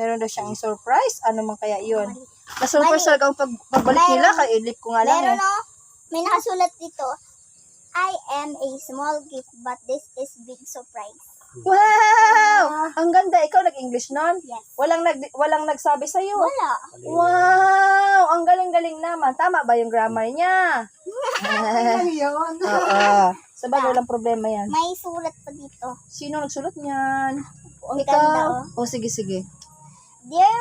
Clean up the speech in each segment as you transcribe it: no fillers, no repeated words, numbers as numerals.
Meron daw siyang surprise. Ano man kaya yun? Na-surprise talaga ang pagbalik nila. Kaya ilip ko nga lang Meron may nakasulat dito, I am a small gift but this is big surprise. Wow! Ang ganda. Ikaw nag-English nun? Yes. Walang nagsabi sa'yo? Wala. Wow! Ang galing-galing naman. Tama ba yung grammar niya? Yun. Oo. Sabagay, walang problema yan. May sulat pa dito. Sino nagsulat niyan? Ang Ikaw? ganda, Oh, sige. Dear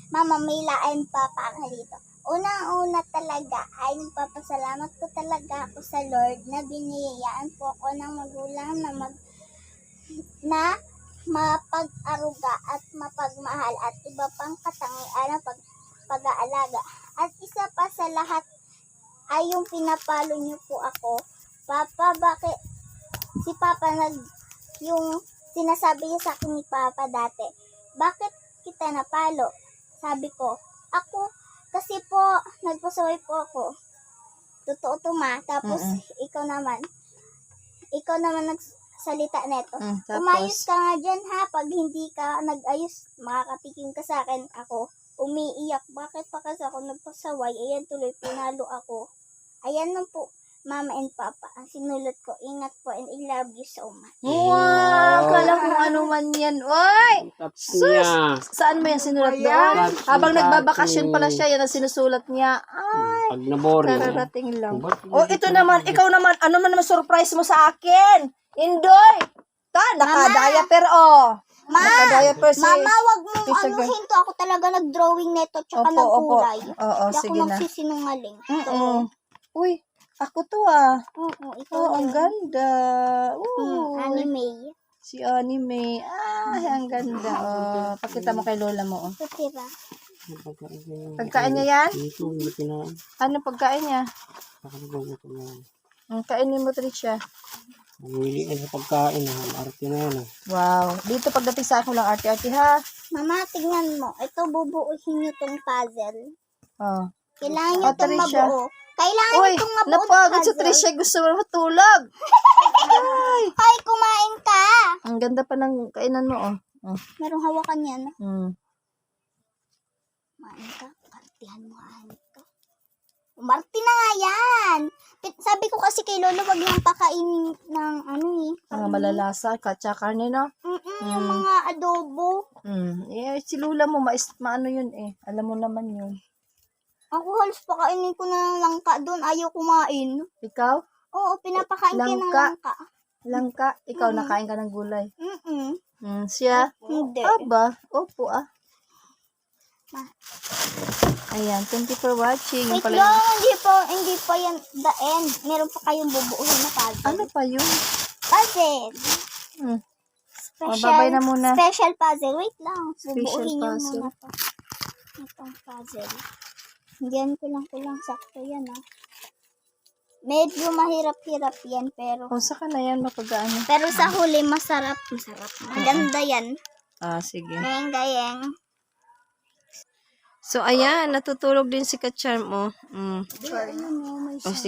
Mama Mila and Papa Carlito, unang-una talaga ay nagpapasalamat ko talaga ako sa Lord na biniyayaan po ako ng magulang na mapag-aruga at mapagmahal at iba pang katangian ng pag-aalaga. At isa pa sa lahat ay yung pinapalo niyo po ako. Papa, bakit si Papa yung sinasabi niya sa akin ni Papa dati, bakit kita napalo? Sabi ko, ako, kasi po, nagpasaway po ako. Totoo to ma. Tapos, ikaw naman nagsalita neto. Umayos ka nga dyan ha. Pag hindi ka nag-ayos, makakatikim ka sa akin. Ako, umiiyak. Bakit pa kasi ako nagpasaway? Ayan tuloy, pinalo ako. Ayan lang po, Mama and Papa. Ang sinulat ko, ingat po and I love you so much. Wow! Kala kung ano man yan. Oy! Sus! Saan mo yan sinulat doon? Habang nagbabakasyon pala siya, yan ang sinusulat niya. Ay! Pag naboring. Kararating lang. Oh, ito naman. Ikaw naman. Ano man naman surprise mo sa akin? Indoy! Naka-diaper, oh. Naka-diaper si... Mama, wag mo hinto. Ako talaga nag-drawing neto tsaka nagkulay. Oo, Hindi sige ako na. magsisinungaling. Uy, ako to ah. Oo, ikaw Oh, ang ganda. Anime. Si Anime. Ang ganda. Oh, pakita mo kay lola mo. Oh. Sasira. Pagkain niya yan? Ito, hindi na. Ano pagkain niya? Nakakagawa ko na. Kainin mo, Tricia. Mamili ka sa pagkain. Arte na yan. Wow. Dito pagdating sa akin lang arte-arte ha. Mama, tingnan mo. Ito, bubuuhin nyo tong puzzle. Oh. Kailangan nyo itong Tricia. mabuo. Kailangan Uy, nyo itong mabuo napagod si Tricia. Gusto mo matulog. Ay, kumain ka! Ang ganda pa ng kainan mo, oh. Merong hawakan yan. Kumain ka. Partihan mo, ahanip ka. Umarte na nga yan! Sabi ko kasi kay Lolo, wag lang pakainin ng Mga malalasa, katsa karne, no? Yung mga adobo. Si Lula mo, maano yun eh. Alam mo naman yun. Ako halos pakainin ko na ng langka doon. Ayaw kumain. Ikaw? Oo, pinapakain ko ng langka. Langka? Ikaw, nakain ka ng gulay? Siya? Hindi. Aba, opo ah. Ayan, thank you for watching. Wait lang, hindi pa yan the end. Meron pa kayong bubuuhin na puzzle. Ano pa yun? Puzzle. Babay na muna. Special puzzle. Wait lang. Special Bubuuhin nyo puzzle. muna to. Itong puzzle. Diyan kulang sakto yan Medyo mahirap-hirap yan pero Saka na yan, mapag-ano. pero sa huli masarap. Maganda yan. Sige. Gayeng. So, ayan, natutulog din si Kacharm, oh. Sure.